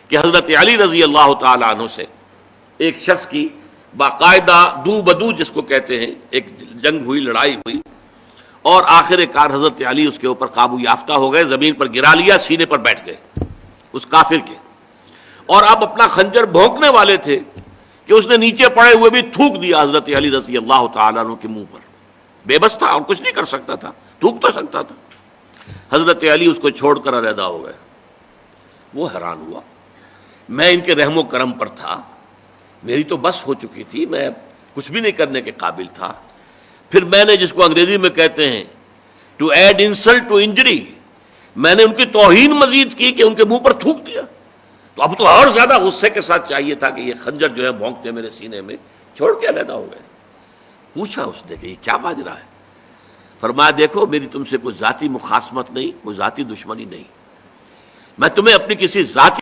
کہ حضرت علی رضی اللہ تعالیٰ عنہ سے ایک شخص کی باقاعدہ دو بدو جس کو کہتے ہیں ایک جنگ ہوئی، لڑائی ہوئی، اور آخر کار حضرت علی اس کے اوپر قابو یافتہ ہو گئے، زمین پر گرا لیا، سینے پر بیٹھ گئے اس کافر کے، اور اب اپنا خنجر بھونکنے والے تھے کہ اس نے نیچے پڑے ہوئے بھی تھوک دیا حضرت علی رضی اللہ تعالیٰ عنہ کے منہ پر. بے بس تھا اور کچھ نہیں کر سکتا تھا، تھوک تو سکتا تھا. حضرت علی اس کو چھوڑ کر علیحدہ ہو گئے. وہ حیران ہوا، میں ان کے رحم و کرم پر تھا، میری تو بس ہو چکی تھی، میں کچھ بھی نہیں کرنے کے قابل تھا، پھر میں نے جس کو انگریزی میں کہتے ہیں to add insult to injury, میں نے ان کی توہین مزید کی کہ ان کے منہ پر تھوک دیا. تو اب تو اور زیادہ غصے کے ساتھ چاہیے تھا کہ یہ خنجر جو ہے بھونکتے میرے سینے میں، چھوڑ کے علیحدہ ہو گئے. پوچھا اس نے کہ یہ کیا ماجرا ہے؟ فرمایا دیکھو میری تم سے کوئی ذاتی مخاصمت نہیں، کوئی ذاتی دشمنی نہیں، میں تمہیں اپنی کسی ذاتی